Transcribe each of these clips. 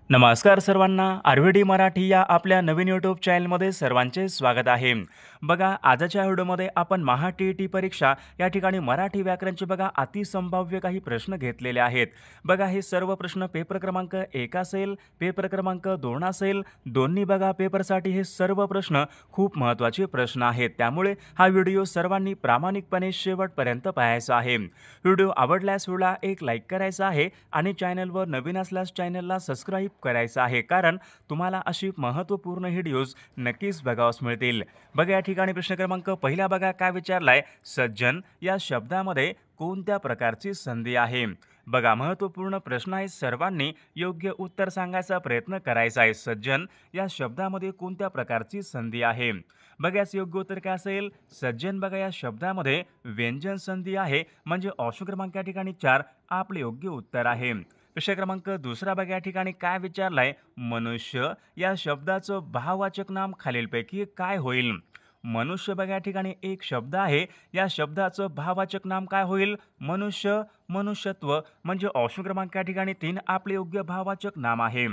नमस्कार सर्वांना आरव्हीडी मराठी या आपल्या नवीन यूट्यूब चॅनलमध्ये सर्वांचे स्वागत आहे. बघा आजच्या व्हिडिओमध्ये आपण महा-टी-ई-टी परीक्षा या ठिकाणी मराठी व्याकरणचे बघा अतिसंभाव्य काही प्रश्न घेतलेले आहेत. बघा हे सर्व प्रश्न पेपर क्रमांक 1 असेल, पेपर क्रमांक 2 असेल, दोन्ही बघा पेपरसाठी हे सर्व प्रश्न खूप महत्त्वाचे प्रश्न आहेत. त्यामुळे हा व्हिडिओ सर्वांनी प्रामाणिकपणे शेवटपर्यंत पाहायचा आहे. व्हिडिओ आवडल्यास व्हिडिओला एक लाईक करायचा आहे आणि चॅनलवर नवीन असल्यास चॅनलला सबस्क्राईब करायचं आहे, कारण तुम्हाला अशी महत्त्वपूर्ण व्हिडिओज नक्कीच बघावयास मिळतील. बघा या ठिकाणी प्रश्न क्रमांक पहिला बघा काय विचारलाय, सज्जन या शब्दामध्ये कोणत्या प्रकारची संधी आहे. बघा महत्त्वपूर्ण प्रश्न आहे, सर्वांनी योग्य उत्तर सांगायचा प्रयत्न करायचा आहे. सज्जन या शब्दामध्ये कोणत्या प्रकारची संधी आहे. बघाच योग्य उत्तर काय असेल, सज्जन बघा या शब्दामध्ये व्यंजन संधी आहे, म्हणजे ऑप्शन क्रमांक या ठिकाणी 4 आपले योग्य उत्तर आहे. प्रश्न क्रमांक दुसरा बघा या ठिकाणी काय विचारलाय, मनुष्य या शब्दाचं भाववाचक नाम खालीलपैकी काय होईल. मनुष्य बघा या ठिकाणी एक शब्द आहे, या शब्दाचं भाववाचक नाम काय होईल, मनुष्य, मनुष्यत्व, म्हणजे ऑप्शन क्रमांक या ठिकाणी 3 आपले योग्य भाववाचक नाम आहे.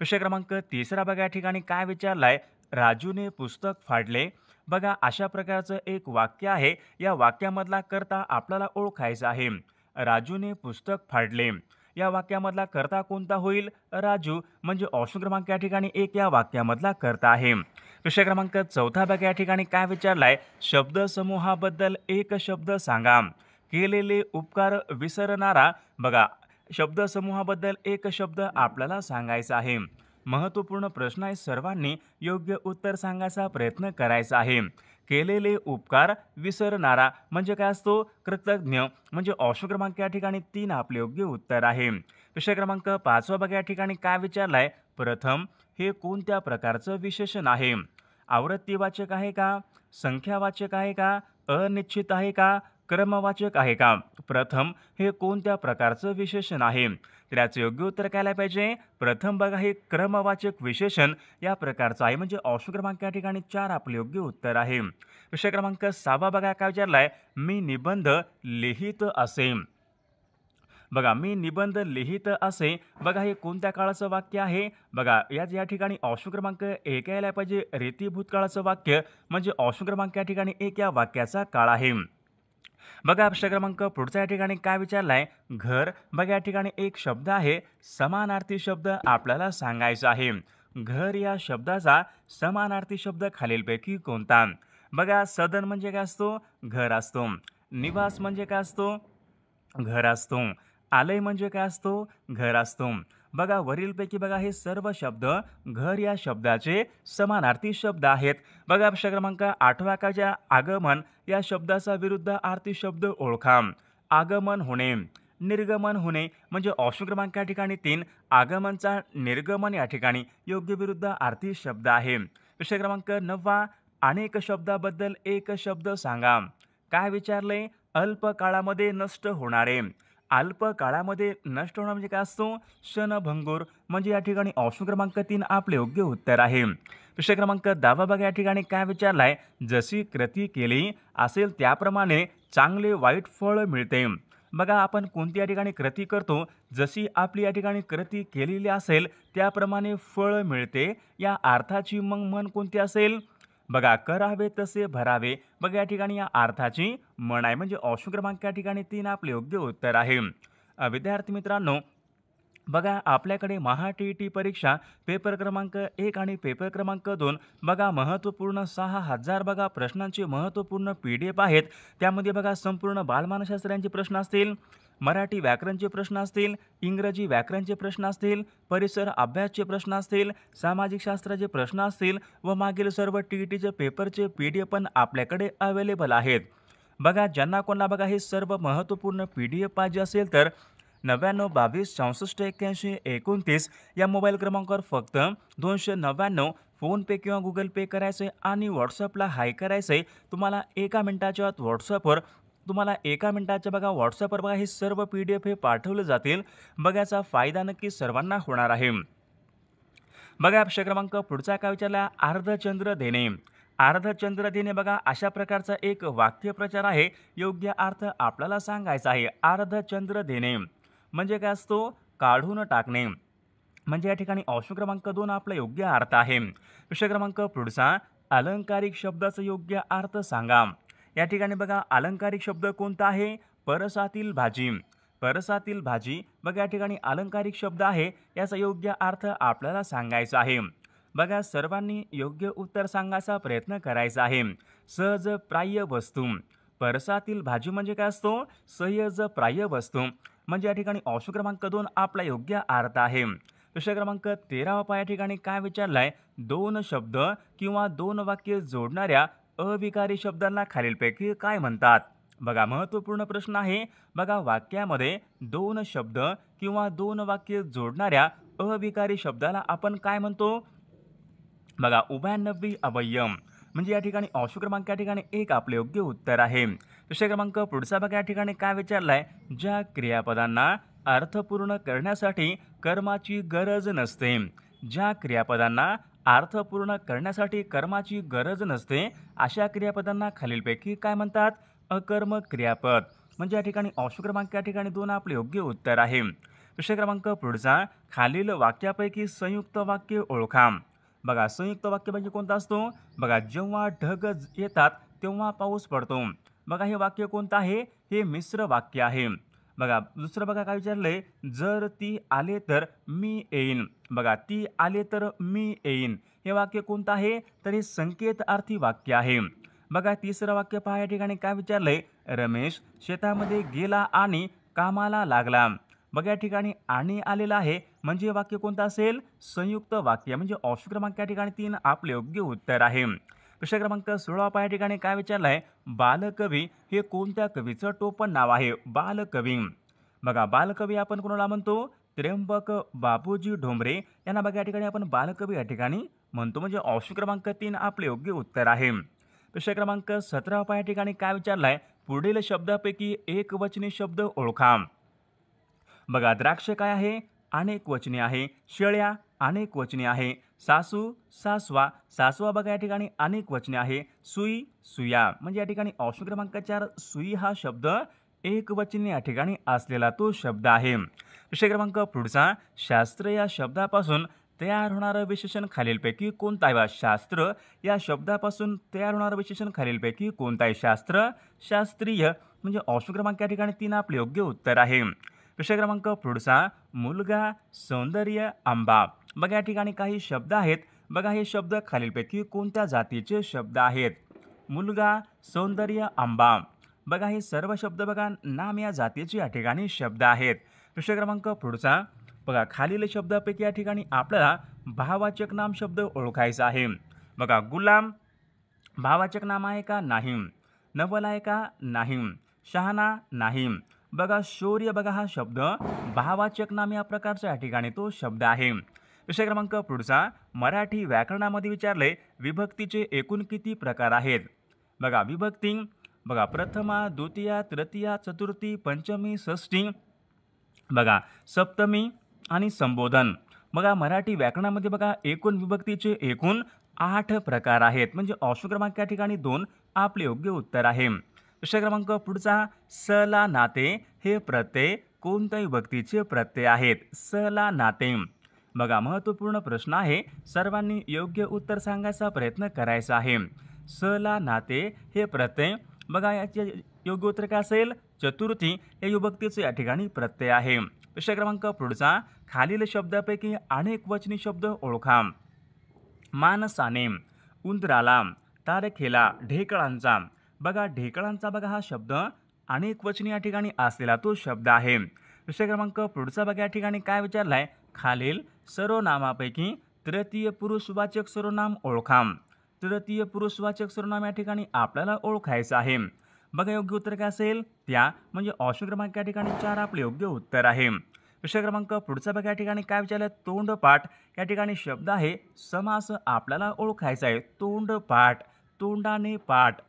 प्रश्न क्रमांक तिसरा बघा या ठिकाणी काय विचारलाय, राजूने पुस्तक फाडले. बघा अशा प्रकारचं एक वाक्य आहे, या वाक्यामधला कर्ता आपल्याला ओळखायचा आहे. राजूने पुस्तक फाडले या वाक्यामधला कर्ता कोणता होईल, राजू, म्हणजे ऑप्शन क्रमांक या ठिकाणी 1 या वाक्यामधला कर्ता आहे. प्रश्न क्रमांक चौथा बघा या ठिकाणी काय विचारलाय, शब्द समूहाबद्दल एक शब्द सांगा. केलेले उपकार विसरणारा. बघा शब्द समूहाबद्दल एक शब्द आपल्याला सांगायचा आहे. महत्त्वपूर्ण प्रश्न आहे, सर्वांनी योग्य उत्तर सांगायचा प्रयत्न करायचा आहे. केलेले उपकार विसरणारा म्हणजे काय असतो, कृतज्ञ, म्हणजे ऑप्शन क्रमांक या ठिकाणी 3 आपले योग्य उत्तर आहे. प्रश्न क्रमांक 5 बघा या ठिकाणी काय विचारलाय, प्रथम हे कोणत्या प्रकारचं विशेषण आहे. आवृत्तीवाचक आहे का, संख्यावाचक आहे का, अनिश्चित आहे का, क्रमवाचक आहे का. प्रथम हे कोणत्या प्रकारचं विशेषण आहे. तर याचं योग्य उत्तर काय पाहिजे, प्रथम बघा हे क्रमवाचक विशेषण या प्रकारचं आहे, म्हणजे ऑप्शन क्रमांक या ठिकाणी 4 आपले योग्य उत्तर आहे. प्रश्न क्रमांक 6 बघा काय विचारलाय, मी निबंध लिहित असे. बघा मी निबंध लिहित असे, बघा हे कोणत्या काळाचं वाक्य आहे. बघा या ठिकाणी ऑप्शन क्रमांक 1 यायला पाहिजे, रीती भूतकाळाचं वाक्य, म्हणजे ऑप्शन क्रमांक या ठिकाणी 1 या वाक्याचा काळ आहे. बघा प्रश्न क्रमांक पुढचा या ठिकाणी काय विचारलाय, घर. बघा या ठिकाणी एक शब्द आहे, समानार्थी शब्द आपल्याला सांगायचा आहे. घर या शब्दाचा समानार्थी शब्द खालीलपैकी कोणता. बघा सदन म्हणजे काय असतो, घर असतो. निवास म्हणजे काय असतो, घर असतो. आलय म्हणजे काय असतो, घर असतो. बघा वरीलपैकी बघा हे सर्व शब्द घर या शब्दाचे समानार्थी शब्द आहेत. बघा प्रश्न क्रमांक 8 वाक्याच्या आगमन या शब्दाचा विरुद्ध अर्थी शब्द ओळखा. आगमन होणे, निर्गमन होणे, म्हणजे ऑप्शन क्रमांक या ठिकाणी 3 आगमनचा निर्गमन या ठिकाणी योग्य विरुद्ध अर्थी शब्द आहे. प्रश्न क्रमांक 9 अनेक शब्दाबद्दल एक शब्द सांगा. काय विचारले, अल्प काळामध्ये नष्ट होणारे. अल्प काळामध्ये नष्ट होणं म्हणजे काय असतो, क्षणभंगूर, म्हणजे या ठिकाणी ऑप्शन क्रमांक 3 आपले योग्य उत्तर आहे. प्रश्न क्रमांक 10 बघा या ठिकाणी काय विचारलाय, जशी कृती केली असेल त्याप्रमाणे चांगले वाईट फळ मिळते. बघा आपण कोणत्या ठिकाणी कृती करतो, जशी आपली या ठिकाणी कृती केलेली असेल त्याप्रमाणे फळ मिळते, या अर्थाची मग म्हण कोणती असेल. बघा करावे तसे भरावे. बघा या ठिकाणी या अर्थाची म्हण आहे, म्हणजे ऑप्शन क्रमांक या ठिकाणी 3 आपले योग्य उत्तर आहे. विद्यार्थी मित्रांनो, बघा आपल्याकडे महा-टी-ई-टी परीक्षा पेपर क्रमांक 1 आणि पेपर क्रमांक 2 बघा महत्त्वपूर्ण 6000 बघा प्रश्नांचे महत्त्वपूर्ण PDF आहेत. त्यामध्ये बघा संपूर्ण बालमानसशास्त्रांचे प्रश्न असतील, मराठी व्याकरणचे प्रश्न असतील, इंग्रजी व्याकरणचे प्रश्न असतील, परिसर अभ्यासचे प्रश्न असतील, सामाजिक शास्त्राचे प्रश्न असतील व मागील सर्व टी-ई-टीचे पेपरचे PDF पण आपल्याकडे अवेलेबल आहेत. बघा ज्यांना कोणाला बघा हे सर्व महत्त्वपूर्ण PDF पाहिजे असेल तर 99 22 64 81 29 या मोबाईल क्रमांकावर फक्त 299 फोनपे किंवा गुगल पे करायचे आणि व्हॉट्सअपला हाय करायचे. तुम्हाला एका मिनिटाच्या आत बघा व्हॉट्सअपवर बघा हे सर्व PDF हे पाठवले जातील. बघायचा फायदा नक्की सर्वांना होणार आहे. बघा प्रश्न क्रमांक पुढचा काय विचारला, अर्धचंद्र देणे. अर्धचंद्र देणे बघा अशा प्रकारचा एक वाक्यप्रचार आहे, योग्य अर्थ आपल्याला सांगायचा आहे. अर्धचंद्र देणे म्हणजे काय असतो, काढून टाकणे. म्हणजे या ठिकाणी ऑप्शन क्रमांक 2 आपला योग्य अर्थ आहे. प्रश्न क्रमांक पुढचा, अलंकारिक शब्दाचा योग्य अर्थ सांगा. या ठिकाणी बघा अलंकारिक शब्द कोणता आहे? परसातील भाजी. परसातील भाजी बघा या ठिकाणी अलंकारिक शब्द आहे. याचा योग्य अर्थ आपल्याला सांगायचा आहे. बघा सर्वांनी योग्य उत्तर सांगायचा प्रयत्न करायचा आहे. सहजप्राय वस्तू. परसातील भाजी म्हणजे काय असतो? सहजप्राय वस्तू. म्हणजे या ठिकाणी ऑप्शन क्रमांक 2 आपला योग्य अर्थ आहे. प्रश्न क्रमांक 13 या ठिकाणी काय विचारलाय? दोन शब्द किंवा दोन वाक्य जोडणाऱ्या अविकारी शब्दांना खालीलपैकी काय म्हणतात? बघा महत्त्वपूर्ण प्रश्न आहे. बघा वाक्यामध्ये दोन शब्द किंवा दोन वाक्य जोडणाऱ्या अविकारी शब्दाला आपण काय म्हणतो? बघा उभयनवी अवयव. म्हणजे या ठिकाणी ऑप्शन क्रमांक या ठिकाणी 1 आपले योग्य उत्तर आहे. प्रश्न क्रमांक पुढचा बघा या ठिकाणी काय विचारलाय? ज्या क्रियापदांना अर्थपूर्ण करण्यासाठी कर्माची गरज नसते. ज्या क्रियापदांना अर्थपूर्ण करण्यासाठी कर्माची गरज नसते अशा क्रियापदांना खालीलपैकी काय म्हणतात? अकर्म क्रियापद. म्हणजे या ठिकाणी ऑप्शन क्रमांक या ठिकाणी 2 आपले योग्य उत्तर आहे. प्रश्न क्रमांक पुढचा, खालील वाक्यापैकी संयुक्त वाक्य ओळखा. बघा संयुक्त वाक्य म्हणजे कोणता असतो? बघा जेव्हा ढग येतात तेव्हा पाऊस पडतो. बघा हे वाक्य कोणतं आहे? हे मिश्र वाक्य आहे. बघा दुसरं बघा काय विचारलंय? जर ती आले तर मी येईन. बघा ती आले तर मी येईन हे वाक्य कोणतं आहे? तर हे संकेतार्थी वाक्य आहे. बघा तिसरं वाक्य पहा या ठिकाणी काय विचारलंय? रमेश शेतामध्ये गेला आणि कामाला लागला. बघा या ठिकाणी आणि आलेला आहे म्हणजे वाक्य कोणतं असेल? संयुक्त वाक्य. म्हणजे ऑप्शन क्रमांक या ठिकाणी 3 आपले योग्य उत्तर आहे. प्रश्न क्रमांक 16 या ठिकाणी काय विचारलाय? बालकवी हे कोणत्या कवीचं टोपण नाव आहे? बालकवी. बघा बालकवी आपण कोणाला म्हणतो? त्र्यंबक बापूजी ढोंबरे यांना बघा या ठिकाणी आपण बालकवी या ठिकाणी म्हणतो. म्हणजे ऑप्शन क्रमांक 3 आपले योग्य उत्तर आहे. प्रश्न क्रमांक 17 या ठिकाणी काय विचारलाय? पुढील शब्दापैकी एकवचनी शब्द ओळखा. बघा द्राक्ष काय आहे? अनेक वचनी आहे. शेळ्या अनेक वचनी आहे. सासू सासवा. सासवा बघा या ठिकाणी अनेक वचने आहे. सुई सुया. म्हणजे या ठिकाणी ऑप्शन क्रमांक 4 सुई हा शब्द एकवचनी या ठिकाणी असलेला तो शब्द आहे. विषय क्रमांक पुढचा, शास्त्र या शब्दापासून तयार होणारं विशेषण खालीलपैकी कोणतं आहे? शास्त्र या शब्दापासून तयार होणारं विशेषण खालीलपैकी कोणतं आहे? शास्त्र शास्त्रीय. म्हणजे ऑप्शन क्रमांक या ठिकाणी 3 आपले योग्य उत्तर आहे. विषय क्रमांक पुढचा, मुलगा सौंदर्य आंबा. बघा या ठिकाणी काही शब्द आहेत. बघा हे शब्द खालीलपैकी कोणत्या जातीचे शब्द आहेत? मुलगा सौंदर्य आंबा. बघा हे सर्व शब्द बघा नाम या जातीचे या ठिकाणी शब्द आहेत. विषय क्रमांक पुढचा, बघा खालील शब्दापैकी या ठिकाणी आपल्याला भाववाचक नाम शब्द ओळखायचा आहे. बघा गुलाम भाववाचक नाम आहे का? नाही. नवल आहे का? नाही. शहाणा नाही. बघा शौर्य बघा हा शब्द भाववाचक नाम या प्रकारचा या ठिकाणी तो शब्द आहे. विषय क्रमांक पुढचा, मराठी व्याकरणामध्ये विचारले विभक्तीचे एकूण किती प्रकार आहेत? बघा विभक्ती बघा प्रथमा द्वितीया तृतीया चतुर्थी पंचमी षष्ठी बघा सप्तमी आणि संबोधन. बघा मराठी व्याकरणामध्ये बघा एकूण विभक्तीचे एकूण 8 प्रकार आहेत. म्हणजे ऑप्शन क्रमांक या ठिकाणी 2 आपले योग्य उत्तर आहे. विषय क्रमांक पुढचा, सला नाते हे प्रत्यय कोणत्या विभक्तीचे प्रत्यय आहेत? सला नाते. बघा महत्त्वपूर्ण प्रश्न आहे. सर्वांनी योग्य उत्तर सांगायचा प्रयत्न करायचा आहे. सला नाते हे प्रत्यय बघा याचे योग्य उत्तर काय असेल? चतुर्थी या विभक्तीचे या ठिकाणी प्रत्यय आहे. विषय क्रमांक पुढचा, खालील शब्दापैकी अनेक वचनी शब्द ओळखा. माणसाने, उंदराला, तारखेला, ढेकळांचा. बघा ढेकळांचा बघा हा शब्द अनेक वचनी या ठिकाणी असलेला तो शब्द आहे. विषय क्रमांक पुढचा बघा या ठिकाणी काय विचारलाय? खालील सर्वनामापैकी तृतीय पुरुषवाचक सर्वनाम ओळखा. तृतीय पुरुषवाचक सर्वनाम या ठिकाणी आपल्याला ओळखायचं आहे. बघा योग्य उत्तर काय असेल? त्या. म्हणजे ऑप्शन क्रमांक या ठिकाणी 4 आपले योग्य उत्तर आहे. विषय क्रमांक पुढचा बघा या ठिकाणी काय विचारलं? तोंडपाठ या ठिकाणी शब्द आहे. समास आपल्याला ओळखायचा आहे. तोंडपाठ, तोंडाने पाठ.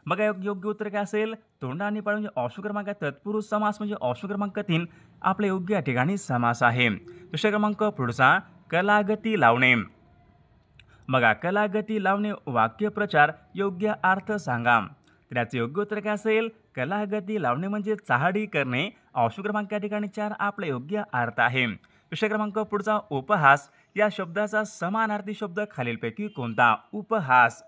बघा योग्य उत्तर काय असेल? तोंडाने पाठ. म्हणजे ऑप्शन क्रमांक तत्पुरुष समास. म्हणजे ऑप्शन क्रमांक 3 आपले योग्य या ठिकाणी समास आहे. विषय क्रमांक पुढचा, कलागती लावणे. बघा कलागती लावणे वाक्यप्रचार योग्य अर्थ सांगा. तर याचे योग्य उत्तर काय असेल? कलागती लावणे म्हणजे चाहडी करणे. ऑप्शन क्रमांक या ठिकाणी 4 आपला योग्य अर्थ आहे. विषय क्रमांक पुढचा उपहास या शब्दाचा समानार्थी शब्द खालीलपैकी कोणता? उपहास.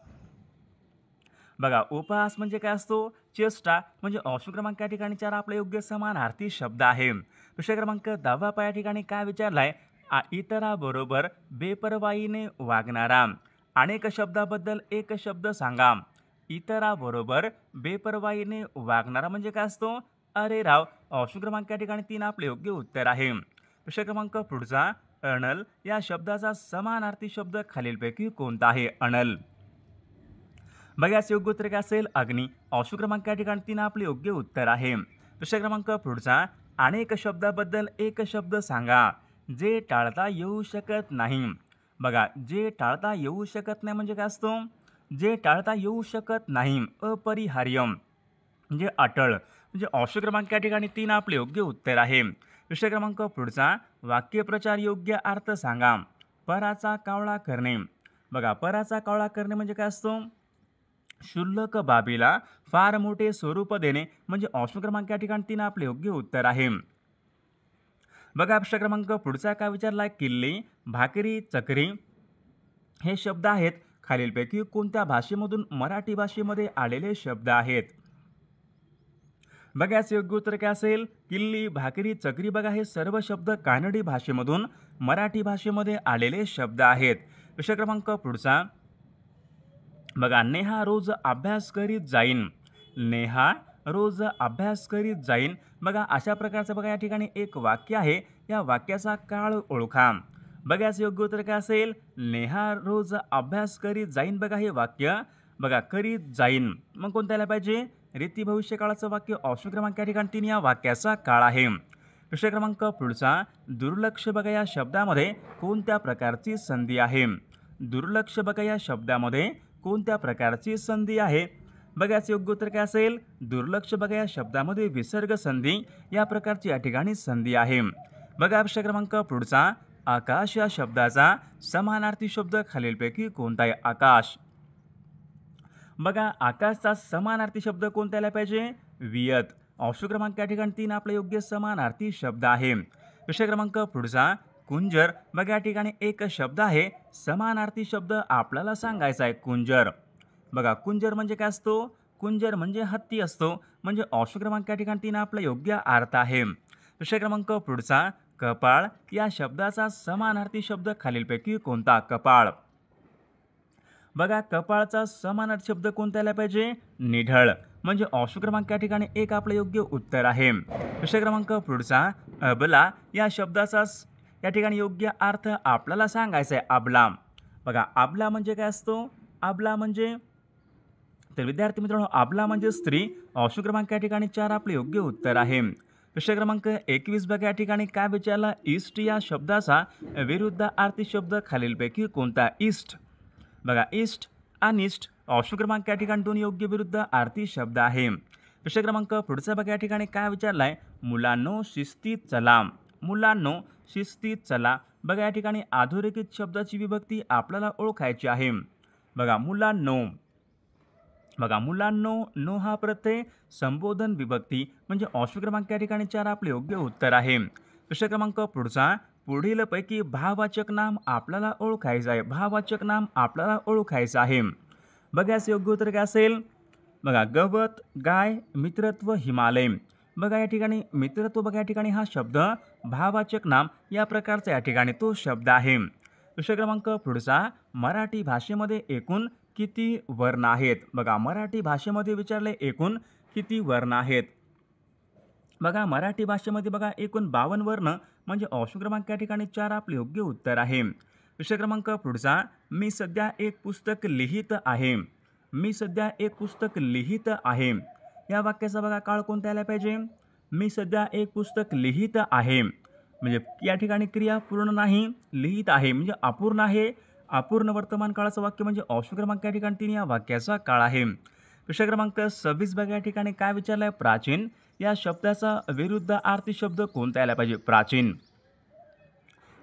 बघा उपहास म्हणजे काय असतो? चेष्टा. म्हणजे ऑप्शन क्रमांक या ठिकाणी 4 आपला योग्य समानार्थी शब्द आहे. विषय क्रमांक 10 या ठिकाणी काय विचारलाय? इतराबरोबर बेपर्वाईने वागणारा. अनेक शब्दाबद्दल एक शब्द सांगा. इतराबरोबर बेपर्वाईने वागणारा म्हणजे काय असतो? अरे राव. ऑप्शन क्रमांक या ठिकाणी 3 आपले योग्य उत्तर आहे. विषय क्रमांक पुढचा अनल या शब्दाचा समानार्थी शब्द खालीलपैकी कोणता आहे? अनल. बघा याचे योग्य उत्तर काय असेल? अग्नी. ऑप्शन क्रमांक या ठिकाणी 3 आपले योग्य उत्तर आहे. विषय क्रमांक पुढचा अनेक शब्दाबद्दल एक शब्द सांगा जे टाळता येऊ शकत नाही. बघा जे टाळता येऊ शकत नाही म्हणजे काय असतो? जे टाळता येऊ शकत नाही. अपरिहार्य म्हणजे अटळ. म्हणजे ऑप्शन क्रमांक या ठिकाणी 3 आपले योग्य उत्तर आहे. विषय क्रमांक पुढचा वाक्यप्रचार योग्य अर्थ सांगा. पराचा कावळा करणे. बघा पराचा कावळा करणे म्हणजे काय असतो? क्षुल्लक बाबीला फार मोठे स्वरूप देणे म्हणजे ऑप्शन क्रमांक या ठिकाणी 3 आपले योग्य उत्तर आहे. बघा प्रश्न क्रमांक पुढचा काय विचारलाय? किल्ली, भाकरी, चकरी हे शब्द आहेत खालीलपैकी कोणत्या भाषेमधून मराठी भाषेमध्ये आलेले शब्द आहेत? बघा याचे योग्य उत्तर काय असेल? किल्ली, भाकरी, चकरी. बघा हे सर्व शब्द कानडी भाषेमधून मराठी भाषेमध्ये आलेले शब्द आहेत. विषय क्रमांक पुढचा बघा नेहा रोज अभ्यास करीत जाईन. नेहा रोज अभ्यास करीत जाईन. बघा अशा प्रकारचं बघा या ठिकाणी एक वाक्य आहे. या वाक्याचा काळ ओळखा. बघा याचं योग्य उत्तर काय असेल? नेहा रोज अभ्यास करीत जाईन. बघा हे वाक्य बघा करीत जाईन मग कोणतं यायला पाहिजे? रीती भविष्यकाळाचं वाक्य. ऑप्शन क्रमांक या ठिकाणी 3 या वाक्याचा काळ आहे. विषय क्रमांक पुढचा दुर्लक्ष. बघा या शब्दामध्ये कोणत्या प्रकारची संधी आहे? दुर्लक्ष. बघा या शब्दामध्ये कोणत्या प्रकारची संधी आहे? बघा याचे योग्य उत्तर काय असेल? दुर्लक्ष. बघा या शब्दामध्ये विसर्ग संधी या प्रकारची या ठिकाणी संधी आहे. बघा विषय क्रमांक पुढचा आकाश या शब्दाचा समानार्थी शब्द खालीलपैकी कोणता आहे? आकाश. बघा आकाशचा समानार्थी शब्द कोणता यायला पाहिजे? वियत. ऑप्शन क्रमांक या ठिकाणी 3 आपला योग्य समानार्थी शब्द आहे. विषय क्रमांक पुढचा कुंजर. बघा या ठिकाणी एक शब्द आहे. समानार्थी शब्द आपल्याला सांगायचा आहे. कुंजर. बघा कुंजर म्हणजे काय असतो? कुंजर म्हणजे हत्ती असतो. म्हणजे ऑप्शन क्रमांक या ठिकाणी 3 आपला योग्य अर्थ आहे. विषय क्रमांक पुढचा कपाळ या शब्दाचा समानार्थी शब्द खालीलपैकी कोणता? कपाळ. बघा कपाळचा समानार्थी शब्द कोणता यायला पाहिजे? निढळ. म्हणजे ऑप्शन क्रमांक या ठिकाणी 1 आपलं योग्य उत्तर आहे. विषय क्रमांक पुढचा अबला या शब्दाचा या ठिकाणी योग्य अर्थ आपल्याला सांगायचा आहे. अबला. बघा अबला म्हणजे काय असतो? अबला म्हणजे तर विद्यार्थी मित्रांनो अबला म्हणजे स्त्री. ऑप्शन क्रमांक या ठिकाणी 4 आपले योग्य उत्तर आहे. विषय क्रमांक 21 बघा या ठिकाणी काय विचारला? ईस्ट या शब्दाचा विरुद्ध अर्थी शब्द खालीलपैकी कोणता? ईस्ट. बघा ईस्ट अनिस्ट. ऑप्शन क्रमांक या ठिकाणी 2 योग्य विरुद्ध अर्थी शब्द आहे. विषय क्रमांक पुढचा बघा या ठिकाणी काय विचारलाय? मुलांनो शिस्तीत चला. मुलांनो शिस्तीत चला. बघा या ठिकाणी अधोरेखित शब्दाची विभक्ती आपल्याला ओळखायची आहे. बघा मुलांनो. बघा मुलांनो नो हा प्रत्यय संबोधन विभक्ती म्हणजे ऑप्शन क्रमांक या ठिकाणी 4 आपले योग्य उत्तर आहे. विषय क्रमांक पुढचा पुढील पैकी भाववाचक नाम आपल्याला ओळखायचं आहे. भाववाचक नाम आपल्याला ओळखायचं आहे. बघा याचं योग्य उत्तर काय असेल? बघा गवत, गाय, मित्रत्व, हिमालय. बघा या ठिकाणी मित्रत्व. बघा या ठिकाणी हा शब्द भाववाचक नाम या प्रकारचा या ठिकाणी तो शब्द आहे. विषय क्रमांक पुढचा मराठी भाषेमध्ये एकूण किती वर्ण आहेत? बघा मराठी भाषेमध्ये विचारले एकूण किती वर्ण आहेत? बघा मराठी भाषेमध्ये बघा एकूण 52 वर्ण म्हणजे ऑप्शन क्रमांक या ठिकाणी 4 आपले योग्य उत्तर आहे. विषय क्रमांक पुढचा मी सध्या एक पुस्तक लिहित आहे. मी सध्या एक पुस्तक लिहित आहे. या वाक्याचा बघा काळ कोणता यायला पाहिजे? मी सध्या एक पुस्तक लिहित आहे. म्हणजे या ठिकाणी क्रिया पूर्ण नाही. लिहित आहे म्हणजे अपूर्ण आहे. अपूर्ण वर्तमान काळाचं वाक्य म्हणजे ऑप्शन क्रमांक या ठिकाणी 3 या वाक्याचा काळ आहे. विषय क्रमांक 26 बघा या ठिकाणी काय विचारलंय? प्राचीन या शब्दाचा विरुद्ध अर्थी शब्द कोणता यायला पाहिजे? प्राचीन.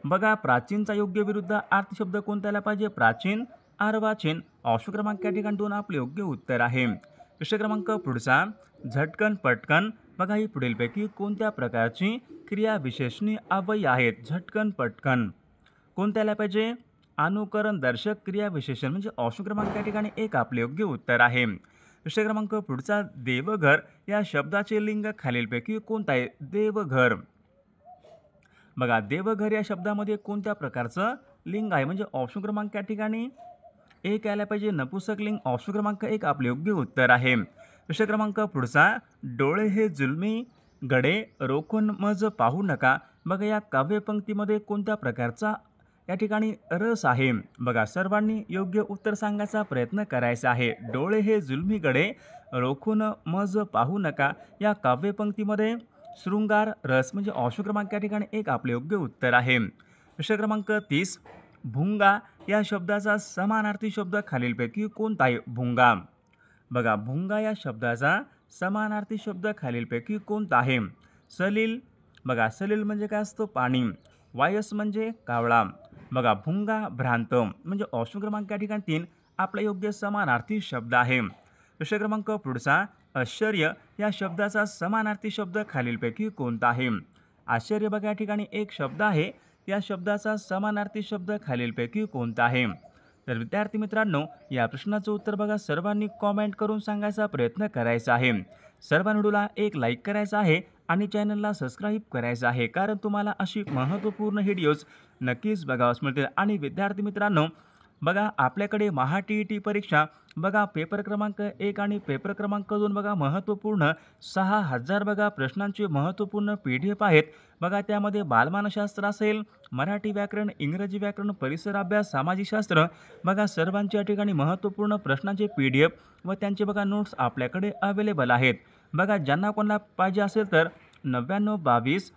बघा प्राचीनचा योग्य विरुद्ध अर्थी शब्द कोणता यायला पाहिजे? प्राचीन, अर्वाचीन. ऑप्शन क्रमांक या ठिकाणी 2 आपले योग्य उत्तर आहे. विषय क्रमांक पुढचा झटकन पटकन बघा ही पुढीलपैकी कोणत्या प्रकारची क्रियाविशेषणी अव्ययी आहेत? झटकन पटकन कोणत्याला पाहिजे? अनुकरण दर्शक क्रियाविशेषण म्हणजे ऑप्शन क्रमांक या ठिकाणी एक आपले योग्य उत्तर आहे. विषय क्रमांक पुढचा देवघर या शब्दाचे लिंग खालीलपैकी कोणतं आहे? देवघर. बघा देवघर या शब्दामध्ये कोणत्या प्रकारचं लिंग आहे? म्हणजे ऑप्शन क्रमांक या ठिकाणी एक यायला पाहिजे नपुसक लिंग. ऑप्शन क्रमांक एक आपले योग्य उत्तर आहे. विषय क्रमांक पुढचा डोळे हे जुलमी गडे रोखून मज पाहू नका. बघा या काव्यपंक्तीमध्ये कोणत्या प्रकारचा या ठिकाणी रस आहे? बघा सर्वांनी योग्य उत्तर सांगायचा प्रयत्न करायचा आहे. डोळे हे जुलमी गडे रोखून मज पाहू नका या काव्यपंक्तीमध्ये शृंगार रस म्हणजे ऑप्शन क्रमांक या ठिकाणी एक आपले योग्य उत्तर आहे. विषय क्रमांक 30 भुंगा या शब्दाचा समानार्थी शब्द खालीलपैकी कोणता आहे? भुंगा. बघा भुंगा या शब्दाचा समानार्थी शब्द खालीलपैकी कोणता आहे? सलील. बघा सलील म्हणजे काय असतं? पाणी. वायस म्हणजे कावळा. बघा भुंगा भ्रांत म्हणजे ऑप्शन क्रमांक या ठिकाणी 3 आपला योग्य समानार्थी शब्द आहे. विषय क्रमांक पुढचा आश्चर्य या शब्दाचा समानार्थी शब्द खालीलपैकी कोणता आहे? आश्चर्य बघा या ठिकाणी एक शब्द आहे. या शब्दाचा समानार्थी शब्द खालीलपैकी कोणता आहे? तर विद्यार्थी मित्रांनो या प्रश्नाचं उत्तर बघा सर्वांनी कॉमेंट करून सांगायचा प्रयत्न करायचा आहे. सर्वांनी व्हिडिओला एक लाईक करायचा आहे आणि चॅनलला सबस्क्राईब करायचं आहे कारण तुम्हाला अशी महत्त्वपूर्ण व्हिडिओज नक्कीच बघावास मिळतील. आणि विद्यार्थी मित्रांनो बघा आपल्याकडे महा TET परीक्षा बघा पेपर क्रमांक 1 आणि पेपर क्रमांक 2 बघा महत्त्वपूर्ण 6000 बघा प्रश्नांचे महत्त्वपूर्ण PDF आहेत. बघा त्यामध्ये बालमानसशास्त्र असेल, मराठी व्याकरण, इंग्रजी व्याकरण, परिसर अभ्यास, सामाजिक शास्त्र बघा सर्वांच्या या ठिकाणी महत्त्वपूर्ण प्रश्नांचे PDF व त्यांचे बघा नोट्स आपल्याकडे अवेलेबल आहेत. बघा ज्यांना कोणाला पाहिजे असेल तर 99 22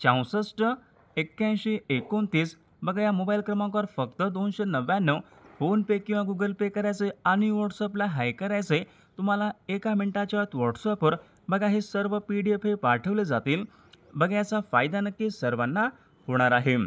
64 81 29 बघा या मोबाईल क्रमांकावर फक्त 299 फोनपे किंवा गुगल पे करायचं आहे आणि व्हॉट्सअपला हाय करायचं आहे. तुम्हाला एका मिनिटाच्या आत व्हॉट्सअपवर बघा हे सर्व PDF हे पाठवले जातील. बघा याचा फायदा नक्की सर्वांना होणार आहे.